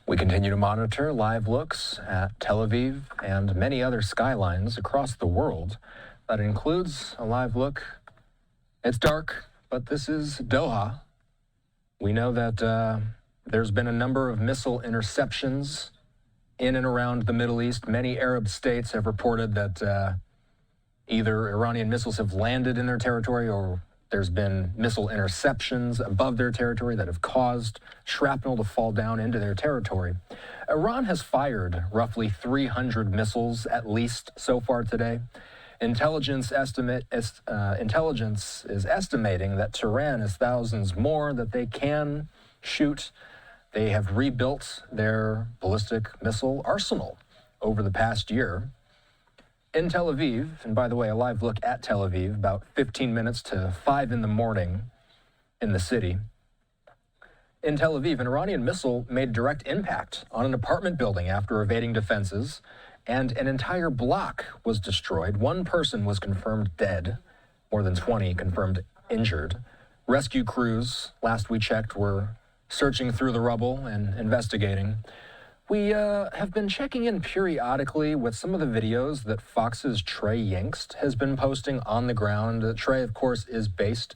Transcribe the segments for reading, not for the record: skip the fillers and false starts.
We continue to monitor live looks at Tel Aviv and many other skylines across the world. That includes a live look. It's dark, but this is Doha. We know that there's been a number of missile interceptions in and around the Middle East. Many Arab states have reported that either Iranian missiles have landed in their territory or there's been missile interceptions above their territory that have caused shrapnel to fall down into their territory. Iran has fired roughly 300 missiles, at least so far today. Intelligence is estimating that Tehran is thousands more that they can shoot. They have rebuilt their ballistic missile arsenal over the past year. In Tel Aviv, and by the way, a live look at Tel Aviv, about 15 minutes to 5 in the morning in the city. In Tel Aviv, an Iranian missile made direct impact on an apartment building after evading defenses, and an entire block was destroyed. One person was confirmed dead, more than 20 confirmed injured. Rescue crews, last we checked, were searching through the rubble and investigating. We have been checking in periodically with some of the videos that Fox's Trey Yingst has been posting on the ground. Trey, of course, is based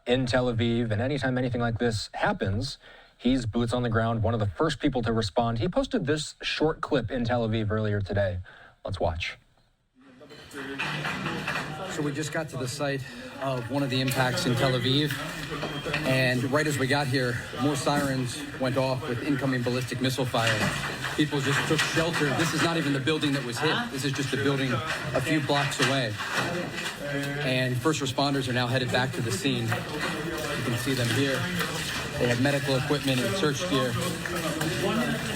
in Tel Aviv, and anytime anything like this happens, he's boots on the ground, one of the first people to respond. He posted this short clip in Tel Aviv earlier today. Let's watch. So we just got to the site of one of the impacts in Tel Aviv, and right as we got here, more sirens went off with incoming ballistic missile fire. People just took shelter. This is not even the building that was hit. This is just a building a few blocks away. And first responders are now headed back to the scene. You can see them here. They have medical equipment and search gear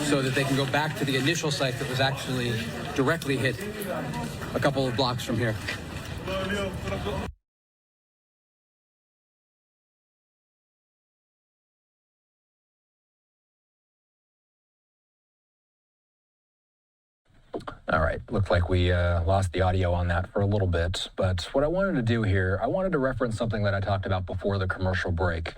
so that they can go back to the initial site that was actually directly hit a couple of blocks from here. All right, looked like we lost the audio on that for a little bit, but what I wanted to do here, I wanted to reference something that I talked about before the commercial break.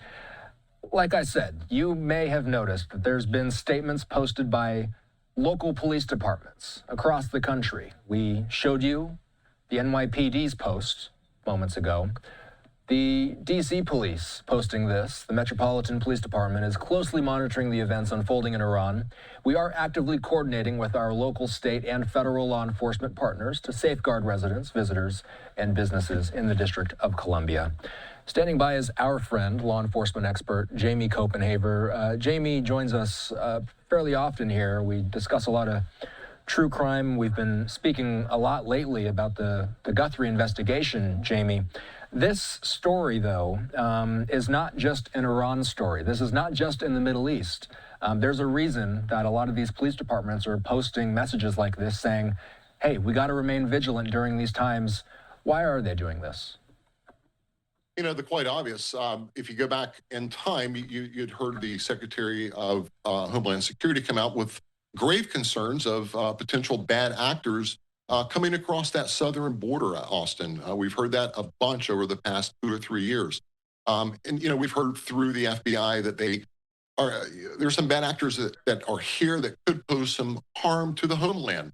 Like I said, you may have noticed that there's been statements posted by local police departments across the country. We showed you the NYPD's post moments ago. The DC police posting this. The Metropolitan Police Department is closely monitoring the events unfolding in Iran. We are actively coordinating with our local, state, and federal law enforcement partners to safeguard residents, visitors, and businesses in the District of Columbia. Standing by is our friend, law enforcement expert, Jamie Copenhaver. Jamie joins us fairly often here. We discuss a lot of true crime. We've been speaking a lot lately about the Guthrie investigation, Jamie. This story, though, is not just an Iran story. This is not just in the Middle East. There's a reason that a lot of these police departments are posting messages like this saying, hey, we got to remain vigilant during these times. Why are they doing this? You know, the quite obvious. If you go back in time, you'd heard the Secretary of Homeland Security come out with grave concerns of potential bad actors coming across that southern border, Austin. We've heard that a bunch over the past 2 or 3 years. And, you know, we've heard through the FBI that there's some bad actors that are here that could pose some harm to the homeland.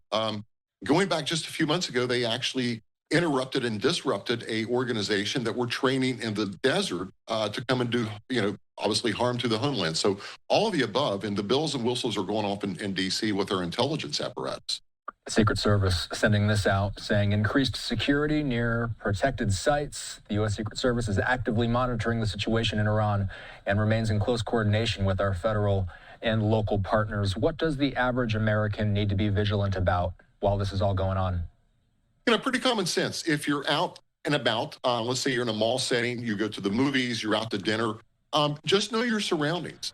Going back just a few months ago, they actually interrupted and disrupted a organization that were training in the desert to come and do, you know, obviously harm to the homeland. So all of the above, and the bells and whistles are going off in D.C. with our intelligence apparatus. Secret Service sending this out, saying increased security near protected sites. The U.S. Secret Service is actively monitoring the situation in Iran and remains in close coordination with our federal and local partners. What does the average American need to be vigilant about while this is all going on? You know, pretty common sense. If you're out and about, let's say you're in a mall setting, you go to the movies, you're out to dinner, just know your surroundings.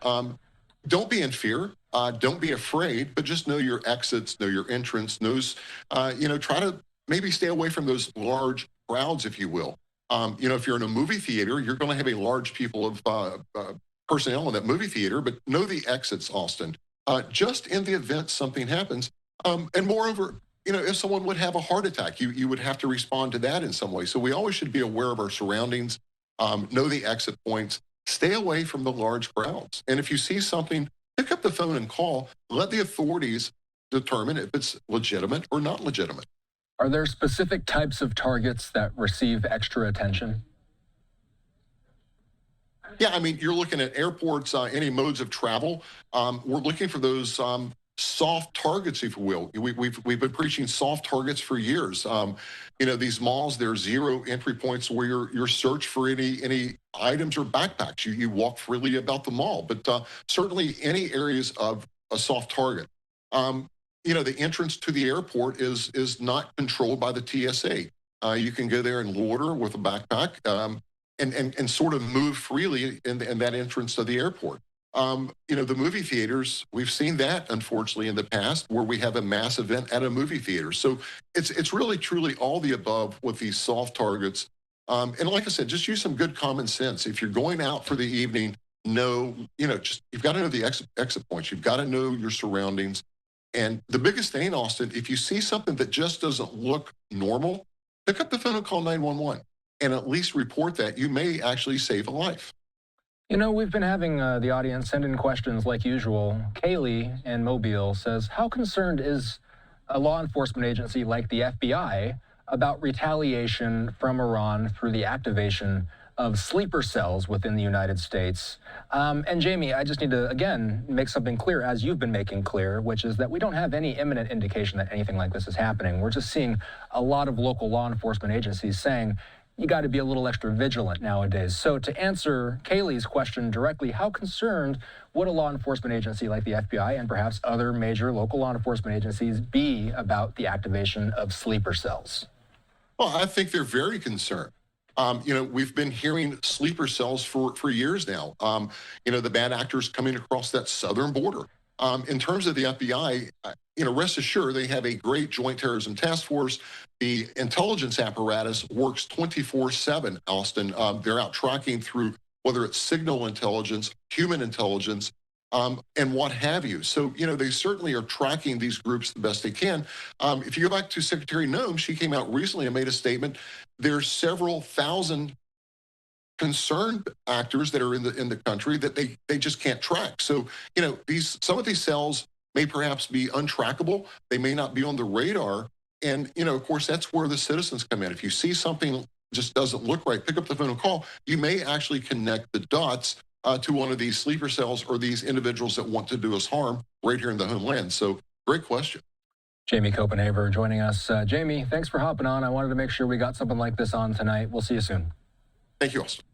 Don't be in fear. Don't be afraid, but just know your exits, know your entrance, you know, try to maybe stay away from those large crowds, if you will. You know, if you're in a movie theater, you're going to have a large people of personnel in that movie theater, but know the exits, Austin, just in the event something happens. And moreover, you know, if someone would have a heart attack, you would have to respond to that in some way. So we always should be aware of our surroundings, know the exit points, stay away from the large crowds. And if you see something, pick up the phone and call. Let the authorities determine if it's legitimate or not legitimate. Are there specific types of targets that receive extra attention? Yeah, I mean, you're looking at airports, any modes of travel. We're looking for those soft targets, if you will. We've been preaching soft targets for years. These malls, there's zero entry points where you're search for any items or backpacks. You walk freely about the mall, but certainly any areas of a soft target. The entrance to the airport is not controlled by the TSA. You can go there and loiter with a backpack. And sort of move freely in that entrance to the airport. The movie theaters, we've seen that, unfortunately, in the past, where we have a mass event at a movie theater. So it's really, truly all the above with these soft targets. And like I said, just use some good common sense. If you're going out for the evening, you've got to know the exit points. You've got to know your surroundings. And the biggest thing, Austin, if you see something that just doesn't look normal, pick up the phone and call 911. And at least report that. You may actually save a life. We've been having the audience send in questions like usual. Kaylee in Mobile says, how concerned is a law enforcement agency like the FBI about retaliation from Iran through the activation of sleeper cells within the United States? And Jamie, I just need to, again, make something clear, as you've been making clear, which is that we don't have any imminent indication that anything like this is happening. We're just seeing a lot of local law enforcement agencies saying, you got to be a little extra vigilant nowadays. So to answer Kaylee's question directly, how concerned would a law enforcement agency like the FBI and perhaps other major local law enforcement agencies be about the activation of sleeper cells? Well, I think they're very concerned. We've been hearing sleeper cells for years now. The bad actors coming across that southern border. In terms of the FBI, rest assured they have a great joint terrorism task force. The intelligence apparatus works 24/7, Austin. They're out tracking through whether it's signal intelligence, human intelligence, and what have you. So, they certainly are tracking these groups the best they can. If you go back to Secretary Noem, she came out recently and made a statement. There's several thousand concerned actors that are in the country that they just can't track. So, some of these cells may perhaps be untrackable. They may not be on the radar. And, of course, that's where the citizens come in. If you see something just doesn't look right, pick up the phone and call. You may actually connect the dots to one of these sleeper cells or these individuals that want to do us harm right here in the homeland. So great question. Jamie Copenhaver joining us. Jamie, thanks for hopping on. I wanted to make sure we got something like this on tonight. We'll see you soon. Thank you, Austin.